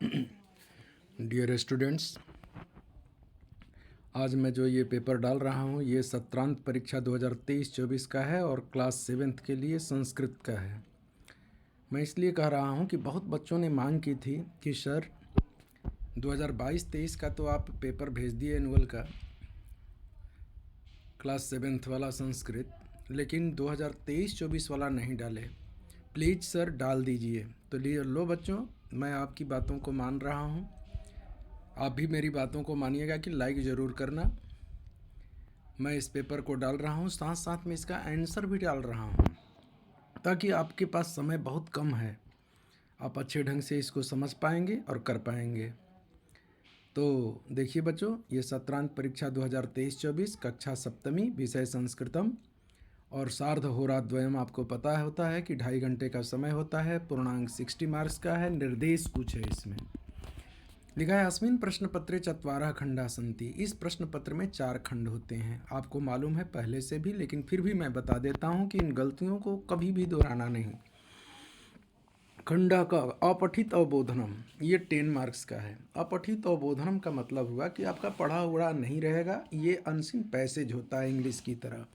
Dear students, आज मैं जो ये पेपर डाल रहा हूँ ये सत्रांत परीक्षा 2023-24 का है और क्लास 7th के लिए संस्कृत का है। मैं इसलिए कह रहा हूँ कि बहुत बच्चों ने मांग की थी कि सर 2022-23 का तो आप पेपर भेज दिए एनुअल का क्लास 7th वाला संस्कृत, लेकिन 2023-24 वाला नहीं डाले। प्लीज़ सर डाल दीजिए। तो लो बच्चों, मैं आपकी बातों को मान रहा हूँ, आप भी मेरी बातों को मानिएगा कि लाइक ज़रूर करना। मैं इस पेपर को डाल रहा हूँ, साथ साथ में इसका आंसर भी डाल रहा हूँ, ताकि आपके पास समय बहुत कम है, आप अच्छे ढंग से इसको समझ पाएंगे और कर पाएंगे। तो देखिए बच्चों, ये सत्रांत परीक्षा 2023-24 कक्षा सप्तमी, विषय संस्कृतम, और सार्धहोराद्वयम आपको पता होता है कि 2.5 घंटे का समय होता है। पूर्णांक 60 मार्क्स का है। निर्देश कुछ है इसमें लिखा है, अस्मिन् प्रश्न पत्रे 4 खंडा सन्ति। इस प्रश्न पत्र में 4 खंड होते हैं। आपको मालूम है पहले से भी, लेकिन फिर भी मैं बता देता हूँ कि इन गलतियों को कभी भी दोहराना नहीं। खंडा का अपठित अवबोधनम, ये 10 मार्क्स का है। अपठित अवबोधनम का मतलब हुआ कि आपका पढ़ा हुआ नहीं रहेगा। ये अनसीन पैसेज होता है इंग्लिश की तरह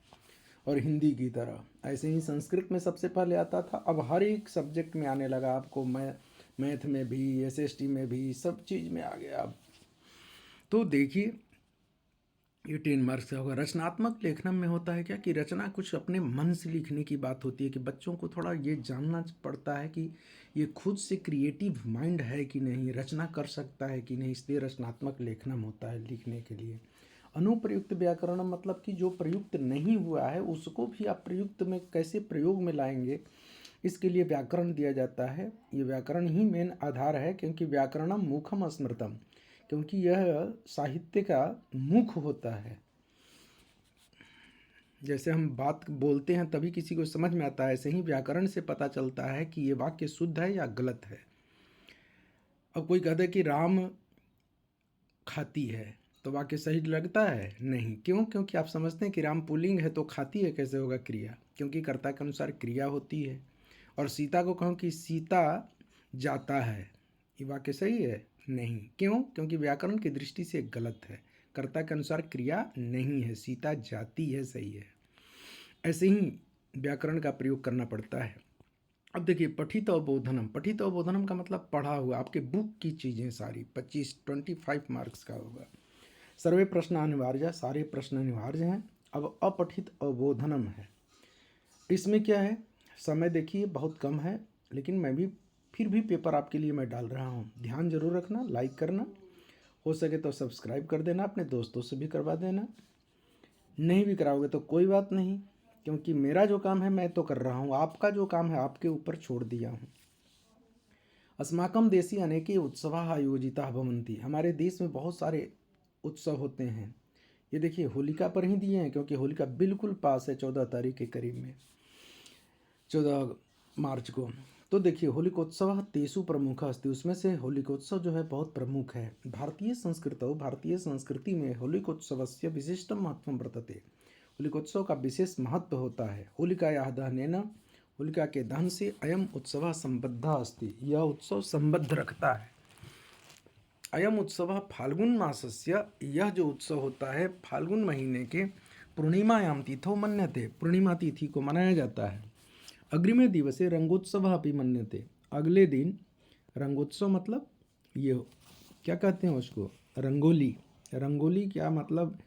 और हिंदी की तरह। ऐसे ही संस्कृत में सबसे पहले आता था, अब हर एक सब्जेक्ट में आने लगा। आपको मैथ में भी, एसएसटी में भी, सब चीज़ में आ गया अब। तो देखिए, ये 10 मार्क्स का होगा। रचनात्मक लेखनम में होता है क्या कि रचना कुछ अपने मन से लिखने की बात होती है, कि बच्चों को थोड़ा ये जानना पड़ता है कि ये खुद से क्रिएटिव माइंड है कि नहीं, रचना कर सकता है कि नहीं, इसलिए रचनात्मक लेखनम होता है लिखने के लिए। अनुप्रयुक्त व्याकरण मतलब कि जो प्रयुक्त नहीं हुआ है उसको भी आप प्रयुक्त में कैसे प्रयोग में लाएंगे, इसके लिए व्याकरण दिया जाता है। ये व्याकरण ही मेन आधार है, क्योंकि व्याकरणम मुखम स्मृतम, क्योंकि यह साहित्य का मुख होता है। जैसे हम बात बोलते हैं तभी किसी को समझ में आता है, ऐसे ही व्याकरण से पता चलता है कि ये वाक्य शुद्ध है या गलत है। अब कोई कहता है कि राम खाती है, तो वाक्य सही लगता है? नहीं। क्यों? क्योंकि आप समझते हैं कि राम पुल्लिंग है तो खाती है कैसे होगा क्रिया, क्योंकि कर्ता के अनुसार क्रिया होती है। और सीता को कहूँ कि सीता जाता है, ये वाक्य सही है? नहीं। क्यों? क्योंकि व्याकरण की दृष्टि से गलत है, कर्ता के अनुसार क्रिया नहीं है, सीता जाती है, सही है। ऐसे ही व्याकरण का प्रयोग करना पड़ता है। अब देखिए, पठित अवबोधनम, पठित अवबोधनम का मतलब पढ़ा हुआ, आपके बुक की चीज़ें सारी 25 मार्क्स का होगा। सर्वे प्रश्न अनिवार्य, सारे प्रश्न अनिवार्य हैं। अब अपठित अवबोधनम है, इसमें क्या है, समय देखिए बहुत कम है, लेकिन मैं भी फिर भी पेपर आपके लिए मैं डाल रहा हूँ। ध्यान जरूर रखना, लाइक करना, हो सके तो सब्सक्राइब कर देना, अपने दोस्तों से भी करवा देना। नहीं भी कराओगे तो कोई बात नहीं, क्योंकि मेरा जो काम है मैं तो कर रहा हूँ, आपका जो काम है आपके ऊपर छोड़ दिया हूँ। अस्माकं देशे अनेके उत्सवाः आयोजिताः भवन्ति। हमारे देश में बहुत सारे उत्सव होते हैं। ये देखिए होलिका पर ही दिए हैं, क्योंकि होलिका बिल्कुल पास है, 14 तारीख के करीब में, 14 मार्च को। तो देखिए, होलिकोत्सव तेषु प्रमुख अस्ति, उसमें से होलिकोत्सव जो है बहुत प्रमुख है। भारतीय संस्कृति में होलिकोत्सवस्य विशिष्टं महत्वं वर्तते। होलिकोत्सव का विशेष महत्व होता है। होलिकायाः दहनेन, होलिका के दहन से अयम उत्सव संबद्ध अस्ति, यह उत्सव संबद्ध रखता है। अयम उत्सव फाल्गुन मासस्य, यह जो उत्सव होता है फाल्गुन महीने के पूर्णिमायां तिथौ मन्यते, पूर्णिमा तिथि को मनाया जाता है। अग्रिमे दिवसे रंगोत्सव अपि मन्यते, अगले दिन रंगोत्सव मतलब ये क्या कहते हैं उसको, रंगोली। रंगोली क्या मतलब,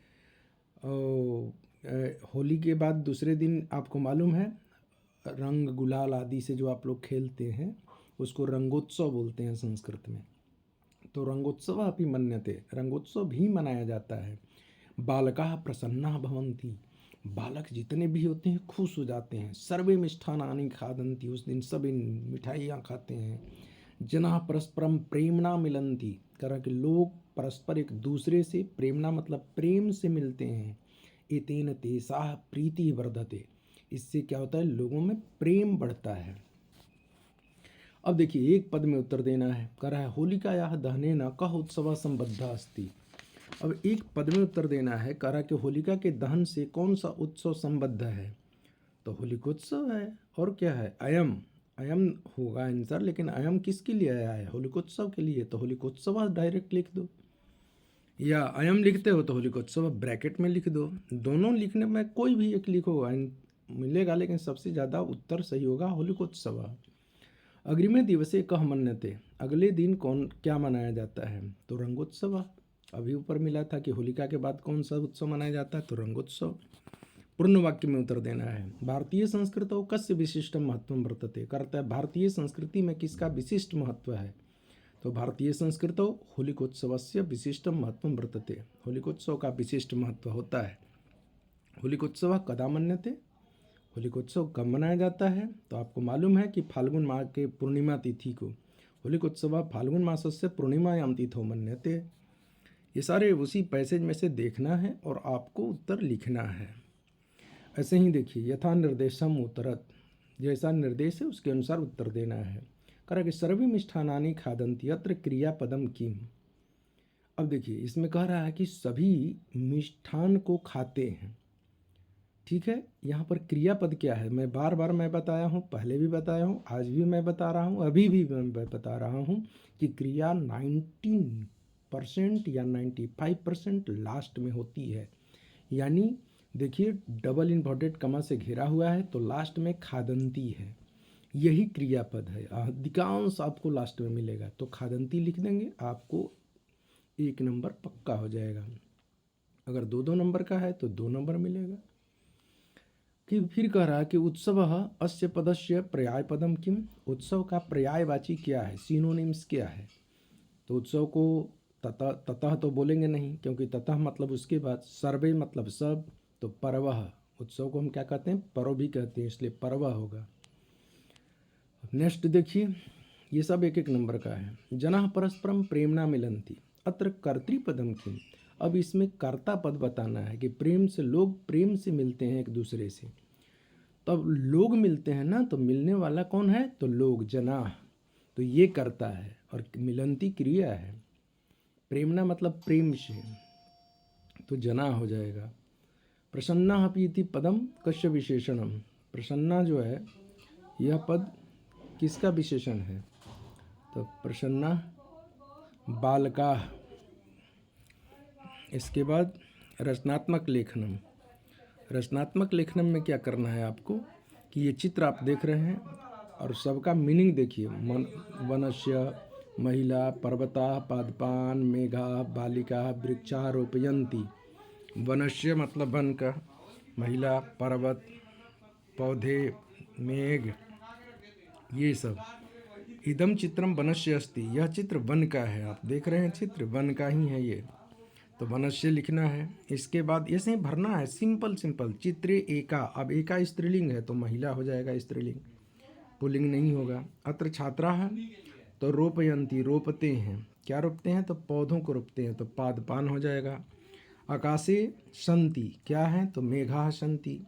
होली के बाद दूसरे दिन आपको मालूम है रंग गुलाल आदि से जो आप लोग खेलते हैं उसको रंगोत्सव बोलते हैं संस्कृत में। तो रंगोत्सव अपि मन्यते, रंगोत्सव भी मनाया जाता है। बालकाः प्रसन्नाः भवन्ति, बालक जितने भी होते हैं खुश हो जाते हैं। सर्वे मिष्ठानानि खादन्ति, उस दिन सब इन मिठाइयाँ खाते हैं। जनाः परस्परम प्रेमणा मिलन्ति, करा कि लोग परस्पर एक दूसरे से, प्रेमणा मतलब प्रेम से मिलते हैं। एतेन तेषाः प्रीति वर्धते, इससे क्या होता है, लोगों में प्रेम बढ़ता है। अब देखिए, एक पद में उत्तर देना है। कह रहा है होलिकायाः दहनेन कः उत्सवः सम्बद्धः अस्ति। अब एक पद में उत्तर देना है। कह रहा कि होलिका के दहन से कौन सा उत्सव संबद्ध है, तो होलिकोत्सव है। और क्या है, अयम, अयम होगा आंसर, लेकिन अयम किसके लिए आया है? होलिकोत्सव के लिए, तो होलिकोत्सव डायरेक्ट लिख दो, या अयम लिखते हो तो होलिकोत्सव ब्रैकेट में लिख दो। दोनों लिखने में कोई भी एक लिखो मिलेगा, लेकिन सबसे ज़्यादा उत्तर सही होगा होलिकोत्सव। अग्रिमे दिवसे कह मन्यते, अगले दिन कौन क्या मनाया जाता है? तो रंगोत्सव। अभी ऊपर मिला था कि होलिका के बाद कौन सा उत्सव मनाया जाता है? तो रंगोत्सव। पूर्ण वाक्य में उत्तर देना है। भारतीय संस्कृतौ कस्य विशिष्ट महत्व वर्तते, करता है भारतीय संस्कृति में किसका विशिष्ट महत्व है? तो भारतीय संस्कृतौ होलिकोत्सवस्य विशिष्ट महत्व वर्तते, होलिकोत्सव का विशिष्ट महत्व होता है। होलिकोत्सव कदा मन्यते, होलिकोत्सव कब मनाया जाता है? तो आपको मालूम है कि फाल्गुन माह के पूर्णिमा तिथि को होलिकोत्सव फाल्गुन मासस्य पूर्णिमायां तिथौ मन्यते। ये सारे उसी पैसेज में से देखना है और आपको उत्तर लिखना है। ऐसे ही देखिए, यथा निर्देशम उत्तरत, जैसा निर्देश है उसके अनुसार उत्तर देना है। कह कि सर्वे मिष्ठानानि खादन्ति, अत्र क्रियापदम किम। अब देखिए, इसमें कह रहा है कि सभी मिष्ठान को खाते हैं, ठीक है। यहाँ पर क्रियापद क्या है? मैं बार बार मैं बताया हूँ, पहले भी बताया हूँ, आज भी मैं बता रहा हूँ, अभी भी मैं बता रहा हूँ कि क्रिया 19% या 95% लास्ट में होती है। यानी देखिए, डबल इन्वर्टेड कमा से घिरा हुआ है, तो लास्ट में खादंती है, यही क्रियापद है। अधिकांश आपको लास्ट में मिलेगा, तो खादंती लिख देंगे, आपको 1 नंबर पक्का हो जाएगा। अगर 2-2 नंबर का है तो 2 नंबर मिलेगा। कि फिर कह रहा है कि उत्सव अस्य पदस्य पर्याय पदम किम, उत्सव का पर्यायवाची क्या है, सिनोनिम्स क्या है? तो उत्सव को ततः तो बोलेंगे नहीं, क्योंकि ततः मतलब उसके बाद, सर्वे मतलब सब, तो पर्व, उत्सव को हम क्या कहते हैं? पर्व भी कहते हैं, इसलिए पर्व होगा। नेक्स्ट देखिए, ये सब 1-1 नंबर का है। जनाः परस्परम प्रेमणा मिलन्ति, अत्र कर्तृपदम किम। अब इसमें कर्ता पद बताना है कि प्रेम से, लोग प्रेम से मिलते हैं एक दूसरे से। तब लोग मिलते हैं ना, तो मिलने वाला कौन है? तो लोग, जना, तो ये कर्ता है, और मिलंती क्रिया है। प्रेमना मतलब प्रेम से, तो जना हो जाएगा। प्रसन्ना अपि इति पदम कस्य विशेषणम, प्रसन्ना जो है यह पद किसका विशेषण है? तो प्रसन्ना बालका। इसके बाद रचनात्मक लेखनम, रचनात्मक लेखनम में क्या करना है आपको कि ये चित्र आप देख रहे हैं और सबका मीनिंग देखिए। वनस्य, महिला, पर्वता, पादपान, मेघा, बालिका, वृक्षा रोपयंती। वनस्य मतलब वन का, महिला, पर्वत, पौधे, मेघ, ये सब। इदम चित्रम वनस्य अस्ति, यह चित्र वन का है, आप देख रहे हैं चित्र वन का ही है ये, तो वनस्य लिखना है। इसके बाद ऐसे ही भरना है, सिंपल सिंपल। चित्रे एका, अब एका स्त्रीलिंग है तो महिला हो जाएगा स्त्रीलिंग, पुल्लिंग नहीं होगा। अत्र छात्रा है तो रोपयंती, रोपते हैं, क्या रोपते हैं? तो पौधों को रोपते हैं, तो पादपान हो जाएगा। आकाशे संति, क्या है? तो मेघा संति,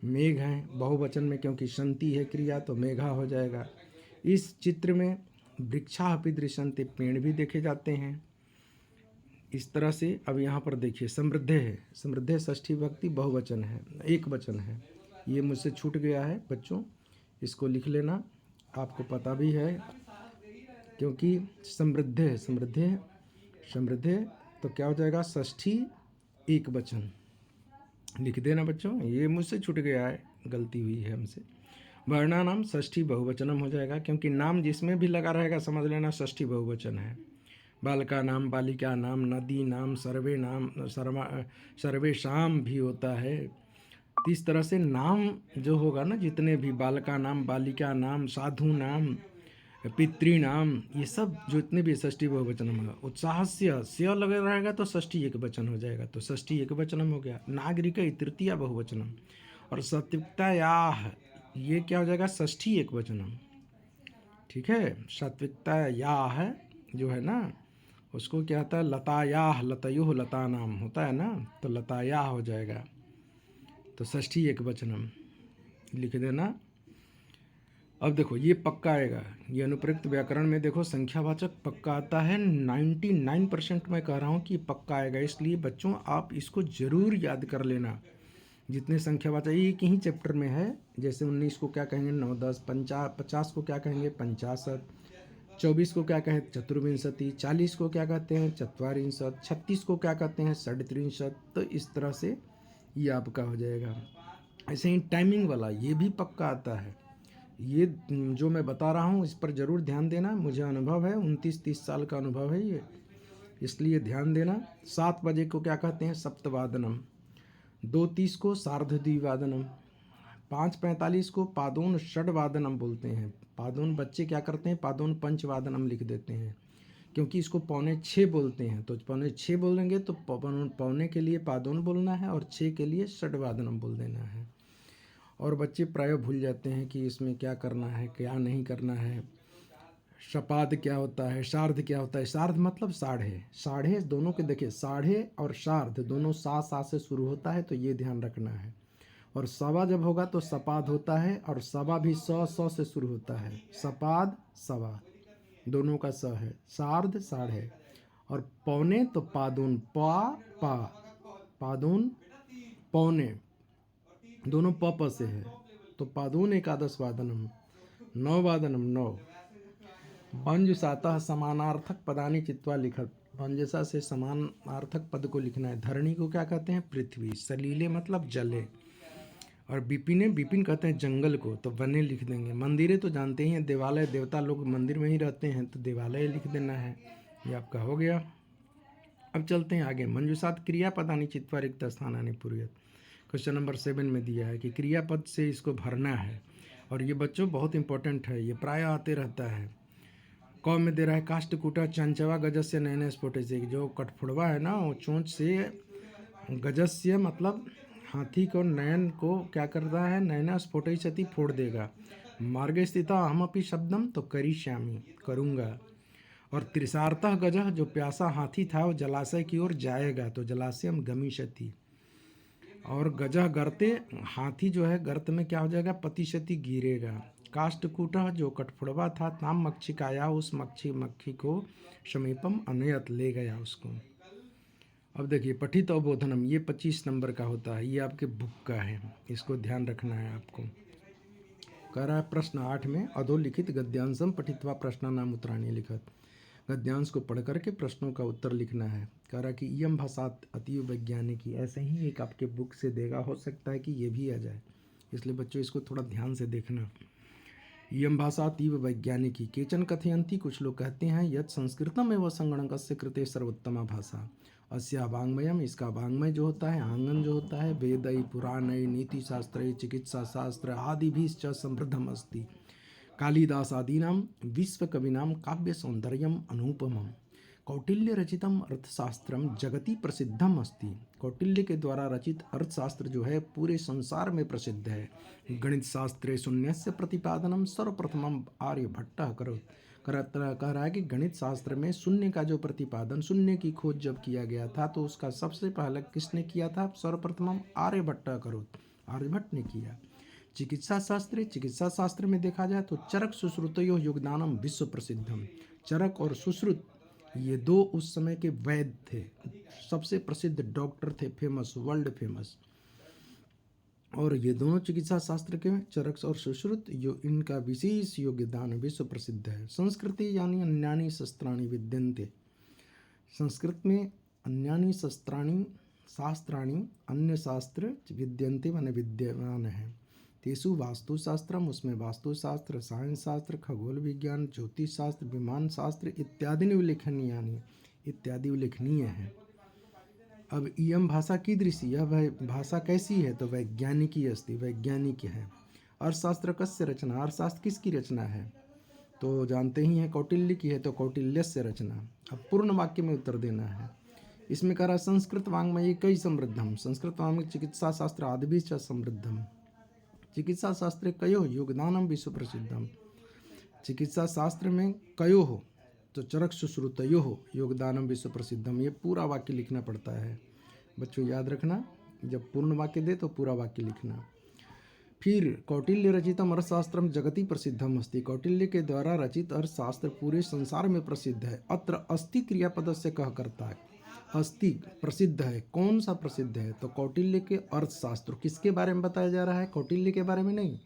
मेघ हैं बहुवचन में, क्योंकि संति है क्रिया, तो मेघा हो जाएगा। इस चित्र में वृक्षा अपि दृश्यन्ते, पेड़ भी देखे जाते हैं, इस तरह से। अब यहाँ पर देखिए, समृद्ध है, समृद्ध षष्ठी भक्ति बहुवचन है, एक वचन है। ये मुझसे छूट गया है बच्चों, इसको लिख लेना, आपको पता भी है, क्योंकि समृद्ध है, समृद्ध है, समृद्ध है, तो क्या हो जाएगा? षष्ठी एक वचन लिख देना बच्चों, ये मुझसे छूट गया है, गलती हुई है हमसे। वर्णानाम षष्ठी बहुवचनम हो जाएगा, क्योंकि नाम जिसमें भी लगा रहेगा समझ लेना षष्ठी बहुवचन है। बालका नाम, बालिका नाम, नदी नाम, सर्वे नाम, सर्वेशाम भी होता है। तो इस तरह से नाम जो होगा ना, जितने भी बालका नाम, बालिका नाम, साधु नाम, पितृ नाम, ये सब जितने भी षष्ठी बहुवचन होगा। उत्साहस्य लगे रहेगा तो षष्ठी एक वचन हो जाएगा, तो षष्ठी एक वचनम हो गया। नागरिक तृतीया बहुवचनम, और सात्विकतायाह, ये क्या हो जाएगा? षष्ठी एक वचनम, ठीक है। सात्विकतायाह जो है ना, उसको क्या होता है? लतायाह, लतयुह, लता नाम होता है ना, तो लतायाह हो जाएगा, तो षष्ठी एक वचनम लिख देना। अब देखो, ये पक्का आएगा, ये अनुप्रयुक्त व्याकरण में देखो संख्यावाचक पक्का आता है। 99% मैं कह रहा हूँ कि पक्का आएगा, इसलिए बच्चों आप इसको ज़रूर याद कर लेना। जितने संख्यावाचक एक ही चैप्टर में है। जैसे 19 को क्या कहेंगे 9 10, 50 को क्या कहेंगे 65, 24 को क्या कहें चतुर्विंशति, 40 को क्या कहते हैं चत्वारिंशत्, 36 को क्या कहते हैं षड्त्रिंशत्। तो इस तरह से ये आपका हो जाएगा। ऐसे ही टाइमिंग वाला ये भी पक्का आता है। ये जो मैं बता रहा हूँ इस पर ज़रूर ध्यान देना। मुझे अनुभव है, 29-30 साल का अनुभव है ये, इसलिए ध्यान देना। 7 बजे को क्या कहते हैं सप्तवादनम, 2:30 को सार्धद्विवादनम, 5:45 को पादोन षड्वादनम बोलते हैं। पादोन बच्चे क्या करते हैं पादोन पंचवादनम लिख देते हैं, क्योंकि इसको 5:45 बोलते हैं। तो 5:45 बोलेंगे तो पौने के लिए पादोन बोलना है और 6 के लिए षड्वादनम बोल देना है। और बच्चे प्राय भूल जाते हैं कि इसमें क्या करना है क्या नहीं करना है। शपाद क्या होता है, शार्ध क्या होता है। शार्ध मतलब साढ़े, साढ़े दोनों के देखिए, साढ़े और शार्ध दोनों सा से शुरू होता है, तो ये ध्यान रखना है। और सवा जब होगा तो सपाद होता है, और सवा भी सौ से शुरू होता है। सपाद सवा दोनों का स है। शार्ध साढ़े, और पौने तो पादून पा पादून पौने दोनों प से है। तो पादून एकादश वादनम, 9 वादनम 9। मंजुषातः समानार्थक पदानि चित्वा लिखत, मंजुषा से समानार्थक पद को लिखना है। धरणी को क्या कहते हैं पृथ्वी, सलीले मतलब जले, और विपिने विपिन कहते हैं जंगल को, तो वने लिख देंगे। मंदिरें तो जानते ही हैं, देवालय, देवता लोग मंदिर में ही रहते हैं, तो देवालय लिख देना है। ये आपका हो गया। अब चलते हैं आगे। मंजुषात क्रियापदानि चित्वा रिक्त स्थानानि पूर्यत। क्वेश्चन नंबर 7 में दिया है कि क्रियापद से इसको भरना है, और ये बच्चों बहुत इंपॉर्टेंट है, ये प्राय आते रहता है। क में दे रहा है काष्ठकूटा चंचवा गजस्य नयन स्फोटे से, जो कठफोड़वा है ना वो चोंच से गजस्य मतलब हाथी को नयन को क्या करता है नयना स्फोटई सती फोड़ देगा। मार्गे स्थिता अहमपि शब्दम तो करिष्यामि करूँगा। और त्रिसार्थः गजः जो प्यासा हाथी था वो जलाशय की ओर जाएगा, तो जलाशयम गमिष्यति। और गजह गर्ते हाथी जो है गर्त में क्या हो जाएगा पतिशति गिरेगा। काष्ठकूटः जो कठफोड़वा था ताम मक्षिकाया उस मक्खी को समीपम अनयत ले गया उसको। अब देखिए पठित अवबोधनम ये 25 नंबर का होता है, ये आपके बुक का है, इसको ध्यान रखना है आपको। कह रहा है प्रश्न 8 में अधोलिखित गद्यांशम पठित्वा प्रश्नानाम उत्तराणि लिखत। गद्यांश को पढ़ करके प्रश्नों का उत्तर लिखना है। कह रहा कि इयम भाषा अतीव वैज्ञानिकी, ऐसे ही एक आपके बुक से देगा, हो सकता है कि ये भी आ जाए, इसलिए बच्चों इसको थोड़ा ध्यान से देखना। इयम भाषा अतीव वैज्ञानिकी केचन कथयन्ति, कुछ लोग कहते हैं यत् संस्कृतम एवं संगणकस्य कृते सर्वोत्तमा भाषा। अस्या वाङ्मयम, इसका वाङ्मय जो होता है आंगन जो होता है वेदई पुराणई नीति शास्त्र चिकित्सा शास्त्र आदि भी समृद्धम अस्ति। कालिदासादीनां विश्वकविनां काव्य सौंदर्यम अनुपमम। कौटिल्य रचितम अर्थशास्त्रम जगति प्रसिद्धम अस्ति। कौटिल्य के द्वारा रचित अर्थशास्त्र जो है पूरे संसार में प्रसिद्ध है। गणित शास्त्रे शून्यस्य प्रतिपादनम सर्वप्रथमम आर्यभट्टः करोत्। कह रहा है कि गणित शास्त्र में शून्य का जो प्रतिपादन, शून्य की खोज जब किया गया था तो उसका सबसे पहले किसने किया था, सर्वप्रथमम आर्यभट्टः करोत्, आर्यभट्ट ने किया। चिकित्सा शास्त्र में देखा जाए तो चरक सुश्रुतयो योगदानम विश्व प्रसिद्धम। चरक और सुश्रुत ये दो उस समय के वैद्य थे, सबसे प्रसिद्ध डॉक्टर थे, फेमस, वर्ल्ड फेमस। और ये दोनों चिकित्सा शास्त्र के चरक और सुश्रुत जो इनका विशेष योगदान विश्व प्रसिद्ध है। संस्कृति यानी अन्यानि शस्त्राणि विद्यन्ते। संस्कृत में अन्यानि शास्त्राणि अन्य शास्त्र विद्यन्ते माने विद्यमान है। तेसु वास्तुशास्त्रम, उसमें वास्तुशास्त्र, साइंस शास्त्र, खगोल विज्ञान, ज्योतिष शास्त्र, विमान शास्त्र इत्यादि उल्लेखनीय है। अब इयम भाषा कीदृशी, यह भाषा कैसी है, तो वैज्ञानिकी अस्ति, वैज्ञानिक है। अर्थशास्त्र कस्य रचना, अर्थशास्त्र किसकी रचना है, तो जानते ही हैं कौटिल्य की है, तो कौटिल्यस्य रचना। अब पूर्ण वाक्य में उत्तर देना है। इसमें कह रहा संस्कृत वाङ्मय कई समृद्धम, संस्कृत वाङ्मय चिकित्सा शास्त्र आदि भी समृद्धम। चिकित्सा शास्त्र कयो योगदानम विश्व प्रसिद्धम। चिकित्सा शास्त्र में कयो हो तो चरक सुश्रुतयो हो योगदानम विश्व प्रसिद्धम। ये पूरा वाक्य लिखना पड़ता है बच्चों, याद रखना, जब पूर्ण वाक्य दे तो पूरा वाक्य लिखना। फिर कौटिल्य रचितम अर्थशास्त्रम जगति प्रसिद्धम अस्ति। कौटिल्य के द्वारा रचित अर्थशास्त्र पूरे संसार में प्रसिद्ध है। अत्र अस्ति क्रियापद से कह करता है, अस्ति प्रसिद्ध है। कौन सा प्रसिद्ध है? तो कौटिल्य के अर्थशास्त्र। किसके बारे में बताया जा रहा है? कौटिल्य के बारे में नहीं,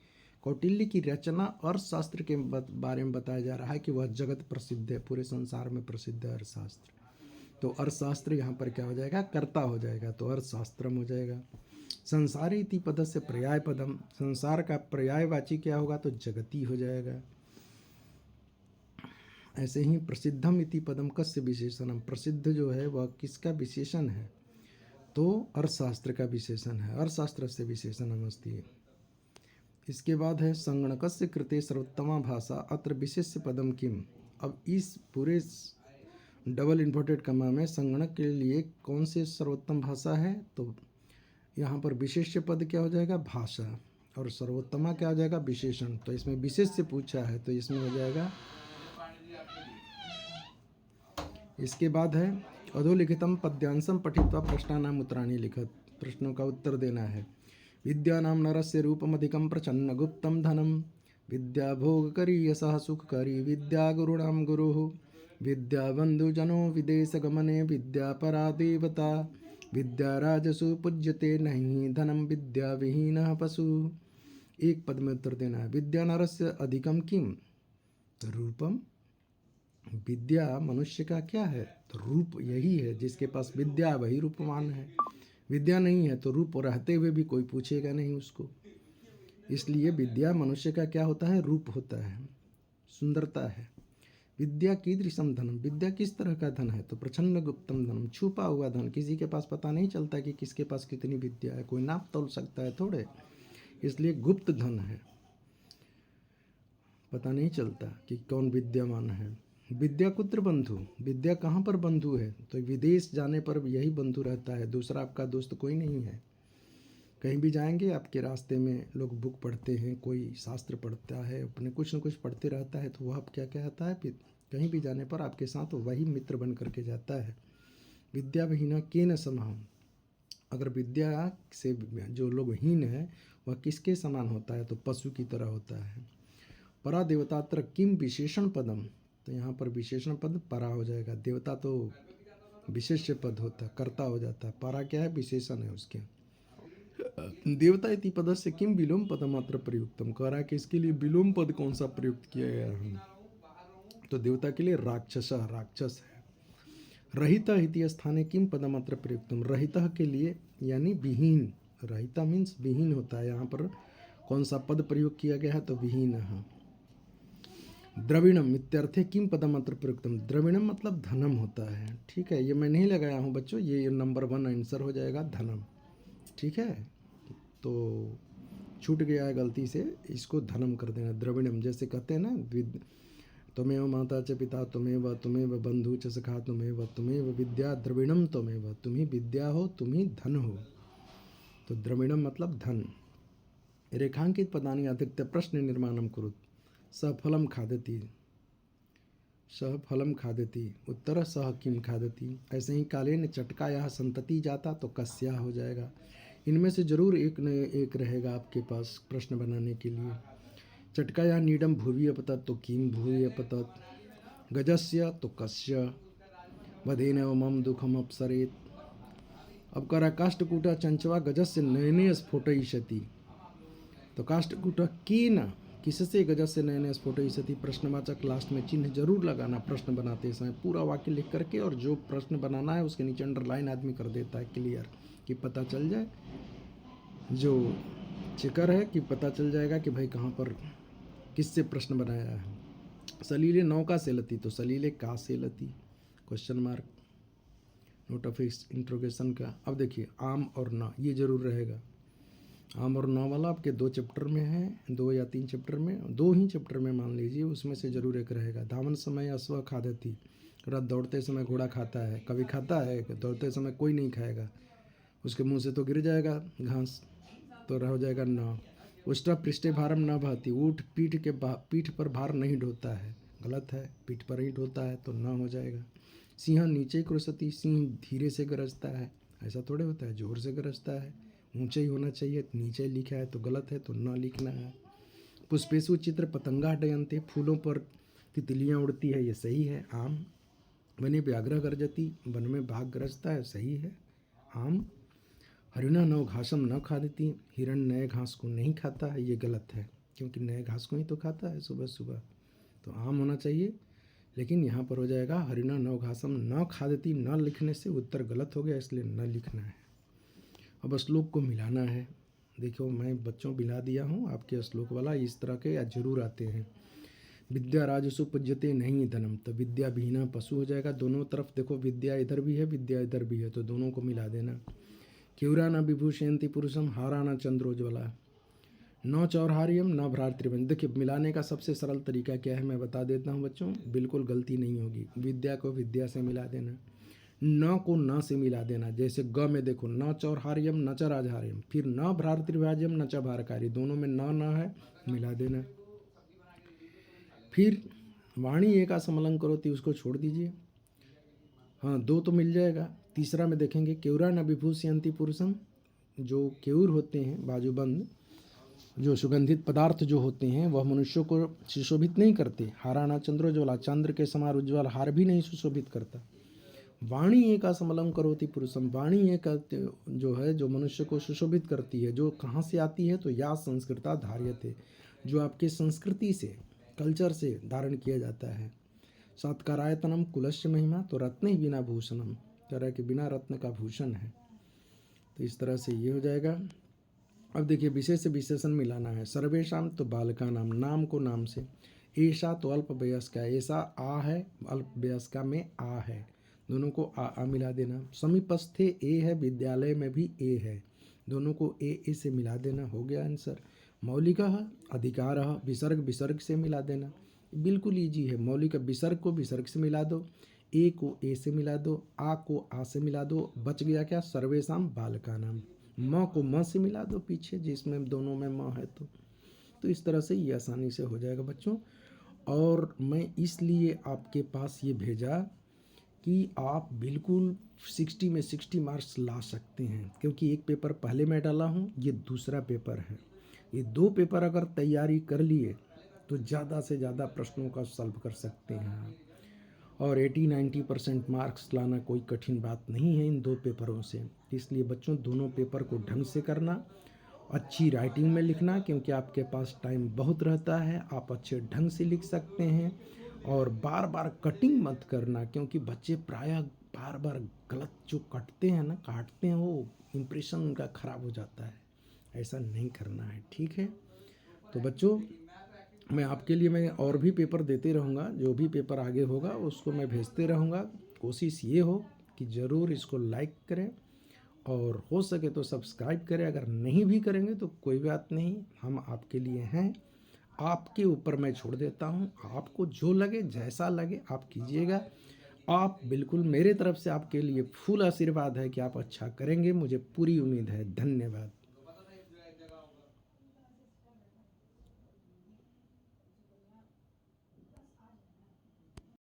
कौटिल्य की रचना अर्थशास्त्र के बारे में बताया जा रहा है कि वह जगत प्रसिद्ध है, पूरे संसार में प्रसिद्ध है अर्थशास्त्र। तो अर्थशास्त्र यहाँ पर क्या हो जाएगा? कर्ता हो जाएगा, तो अर्थशास्त्रम हो जाएगा। संसारी इति पद से पर्याय पदम, संसार का पर्यायवाची क्या होगा? तो जगती हो जाएगा। ऐसे ही प्रसिद्धम इति पदम कस्य विशेषणम, प्रसिद्ध जो है वह किसका विशेषण है? तो अर्थशास्त्र का विशेषण है, अर्थशास्त्र से विशेषणम अस्ति। इसके बाद है संगणकस्य कृते सर्वोत्तमा भाषा अत्र विशेष्य पदम किम। अब इस पूरे डबल इन्वर्टेड कमा में संगणक के लिए कौन सी सर्वोत्तम भाषा है? तो यहाँ पर विशेष्य पद क्या हो जाएगा? भाषा, और सर्वोत्तमा क्या हो जाएगा? विशेषण। तो इसमें विशेष से पूछा है तो इसमें हो जाएगा। इसके बाद है अधोलिखितम पद्यांशम पठित्वा प्रश्नानाम उत्तराणि लिखत, प्रश्नों का उत्तर देना है। विद्यानाम नरस्य रूपमधिकं प्रचन्न गुप्तं धनम, विद्या भोगकरी यशः सुखकरी, विद्या गुरुणां गुरुः, विद्या बंधुजनो विदेश गमने, विद्या परा देवता, विद्या राजसु पूज्यते नहीं, धनम विद्या विहीनः पशु। एक पद में उत्तर देना है। विद्या नरस्य अधिकम किम? रूपम, विद्या मनुष्य का क्या है? तो रूप यही है, जिसके पास विद्या वही रूपवान है। विद्या नहीं है तो रूप रहते हुए भी कोई पूछेगा नहीं उसको। इसलिए विद्या मनुष्य का क्या होता है? रूप होता है, सुंदरता है। विद्या कीदृशम धनम, विद्या किस तरह का धन है? तो प्रच्छन्न गुप्तम धनम, छुपा हुआ धन, किसी के पास पता नहीं चलता कि किसके पास कितनी विद्या है, कोई नाप तोल सकता है थोड़े, इसलिए गुप्त धन है, पता नहीं चलता कि कौन विद्यामान है। विद्या कुत्र बंधु, विद्या कहाँ पर बंधु है? तो विदेश जाने पर यही बंधु रहता है, दूसरा आपका दोस्त कोई नहीं है। कहीं भी जाएंगे आपके रास्ते में लोग बुक पढ़ते हैं, कोई शास्त्र पढ़ता है, अपने कुछ न कुछ पढ़ते रहता है, तो वह क्या कहता है? कहीं भी जाने पर आपके साथ वही मित्र बन करके जाता है। विद्या विहीना केन समः, अगर विद्या से जो लोग हीन है वह किसके समान होता है? तो पशु की तरह होता है। परा देवतात्र किम विशेषण पदम, तो यहाँ पर विशेषण पद परा हो जाएगा। देवता तो विशेष्य पद होता है, कर्ता हो जाता है। परा क्या है? विशेषण है उसके। देवता इति पद से किम विलोम पदमात्र प्रयुक्तम, कह रहा है कि इसके लिए विलोम पद कौन सा प्रयुक्त किया गया है? तो देवता के लिए राक्षस, राक्षस है। रहिता इति स्थाने किम पदमात्र प्रयुक्तम, रहिता के लिए यानी विहीन, रहिता मीन्स विहीन होता है, यहाँ पर कौन सा पद प्रयोग किया गया है? तो विहीन है। द्रविणम इत्यर्थे किम पदमात्र प्रयुक्तम, द्रविणम मतलब धनम होता है। ठीक है, ये मैं नहीं लगाया हूँ बच्चों, ये नंबर 1 आंसर हो जाएगा, धनम। ठीक है, तो छूट गया है गलती से, इसको धनम कर देना। द्रविणम जैसे कहते हैं ना, त्वमेव माता च पिता त्वमेव, त्वमेव बंधु च सखा त्वमेव, त्वमेव विद्या द्रविणम त्वमेव, तुम ही विद्या हो, तुम ही धन हो। तो द्रविणम मतलब धन। रेखांकित पदानि अधिकृत्य प्रश्न निर्माणम कुरुत, सफलम खादति, सहफलम खादति, उत्तर सह किम खादति। ऐसे ही कालेन चटकाया संतति जाता, तो कस्या हो जाएगा। इनमें से जरूर एक न एक रहेगा आपके पास प्रश्न बनाने के लिए। चटकाया नीडम भूवि अपतत, तो किम भूवि अपतत, गजस्य तो कस्य, वधेन मम दुखम अपसरेत। अब कह रहा काष्ठकूटा चंचवा गजस्य नयने स्फोटयिष्यति, तो काष्ठकूट केन, किससे गजस्य नयने स्फोटयिष्यति, प्रश्नवाचक लास्ट में चिन्ह जरूर लगाना प्रश्न बनाते समय, पूरा वाक्य लिख करके, और जो प्रश्न बनाना है उसके नीचे अंडरलाइन आदमी कर देता है, क्लियर, कि पता चल जाए, जो चेकर है कि पता चल जाएगा कि भाई कहाँ पर किससे प्रश्न बनाया है। सलीले नौका सेलती, तो सलीले का सेलती, question mark, note of interrogation का। अब देखिए आम और ना, ये जरूर रहेगा। आम और ना वाला आपके 2 चैप्टर में है, 2 या 3 चैप्टर में, 2 ही चैप्टर में मान लीजिए, उसमें से जरूर एक रहेगा। धावन समय अश्व खादती, रात दौड़ते समय घोड़ा खाता है, कभी खाता है, दौड़ते समय कोई नहीं खाएगा, उसके मुंह से तो गिर जाएगा घास, तो रह जाएगा ना। उष्टा पृष्ठे भारम न भाती, ऊँट पीठ पर भार नहीं ढोता है, गलत है, पीठ पर ही ढोता है, तो ना हो जाएगा। सिंह नीचे क्रोशती, सिंह धीरे से गरजता है, ऐसा थोड़े होता है, जोर से गरजता है, ऊंचे ही होना चाहिए, नीचे लिखा है तो गलत है, तो ना लिखना है। पुष्पेशु चित्र पतंगा डयंते, फूलों पर तितलियाँ उड़ती है, ये सही है, आम। वने व्याघ्र गर्जति, वन में बाघ गरजता है, सही है। आम। हरिणा नव घासम न खादती, हिरण नए घास को नहीं खाता है, ये गलत है, क्योंकि नए घास को ही तो खाता है सुबह सुबह, तो आम होना चाहिए। लेकिन यहाँ पर हो जाएगा हरिणा नव घासम न खादती, न लिखने से उत्तर गलत हो गया, इसलिए न लिखना है। अब श्लोक को मिलाना है। देखो मैं बच्चों मिला दिया हूँ, आपके श्लोक वाला इस तरह के जरूर आते हैं। विद्या राजसु पूज्यते नहीं धनम, तो विद्या विहीना पशु हो जाएगा। दोनों तरफ देखो, विद्या इधर भी है, विद्या इधर भी है, तो दोनों को मिला देना। क्यूरा न विभूषयंती पुरुषम, हारा न चंद्रोज्वला, न चौरहार्यम न भ्रातृवंश। देखिए मिलाने का सबसे सरल तरीका क्या है, मैं बता देता हूँ बच्चों, बिल्कुल गलती नहीं होगी। विद्या को विद्या से मिला देना, न को न से मिला देना। जैसे ग में देखो, न चौरहार्यम न च राजहार्यम, फिर न भ्रातृभाज्यम न च भारकारी, दोनों में न है, मिला देना। फिर वाणी एक असमलंग करोति, उसको छोड़ दीजिए। हाँ, दो तो मिल जाएगा। तीसरा में देखेंगे, केवरा न विभूषयंती पुरुषम, जो केऊर होते हैं बाजूबंद, जो सुगंधित पदार्थ जो होते हैं वह मनुष्यों को सुशोभित नहीं करते। हाराना चंद्रोज्वला, चंद्र के समान उज्ज्वल हार भी नहीं सुशोभित करता। वाणी एक असमलम करोति पुरुषम, वाणी एक जो है जो मनुष्य को सुशोभित करती है, जो कहाँ से आती है, तो या संस्कृता धार्यते, जो आपके संस्कृति से, कल्चर से धारण किया जाता है। सत्कारायतनम कुलस्य महिमा, तो रत्न ही बिना भूषणम, तरह के बिना रत्न का भूषण है। तो इस तरह से ये हो जाएगा। अब देखिए विशेष से विशेषण मिलाना है। सर्वेशम तो बालका नाम, नाम को नाम से। ऐसा तो अल्प वयस्का, ऐसा आ है, अल्प वयस्का में आ है, दोनों को आ मिला देना। समीपस्थे ए है, विद्यालय में भी ए है, दोनों को ए से मिला देना, हो गया आंसर। मौलिक अधिकार, विसर्ग विसर्ग से मिला देना, बिल्कुल ईजी है। मौलिक विसर्ग को विसर्ग से मिला दो, ए को ए से मिला दो, आ को आ से मिला दो, बच गया क्या, सर्वेशम बालका नाम। म को म से मिला दो पीछे, जिसमें दोनों में म है, तो इस तरह से ये आसानी से हो जाएगा बच्चों। और मैं इसलिए आपके पास ये भेजा कि आप बिल्कुल 60 में 60 मार्क्स ला सकते हैं, क्योंकि एक पेपर पहले मैं डाला हूँ, ये दूसरा पेपर है। ये दो पेपर अगर तैयारी कर लिए तो ज़्यादा से ज़्यादा प्रश्नों का सॉल्व कर सकते हैं आप। और 80-90% मार्क्स लाना कोई कठिन बात नहीं है इन दो पेपरों से। इसलिए बच्चों दोनों पेपर को ढंग से करना, अच्छी राइटिंग में लिखना, क्योंकि आपके पास टाइम बहुत रहता है, आप अच्छे ढंग से लिख सकते हैं। और बार बार कटिंग मत करना, क्योंकि बच्चे प्रायः बार बार गलत जो काटते हैं, वो इम्प्रेशन उनका ख़राब हो जाता है। ऐसा नहीं करना है, ठीक है। तो बच्चों मैं आपके लिए मैं और भी पेपर देते रहूँगा, जो भी पेपर आगे होगा उसको मैं भेजते रहूँगा। कोशिश ये हो कि ज़रूर इसको लाइक करें और हो सके तो सब्सक्राइब करें। अगर नहीं भी करेंगे तो कोई बात नहीं, हम आपके लिए हैं, आपके ऊपर मैं छोड़ देता हूँ। आपको जो लगे, जैसा लगे आप कीजिएगा। आप बिल्कुल, मेरे तरफ से आपके लिए फुल आशीर्वाद है कि आप अच्छा करेंगे, मुझे पूरी उम्मीद है। धन्यवाद।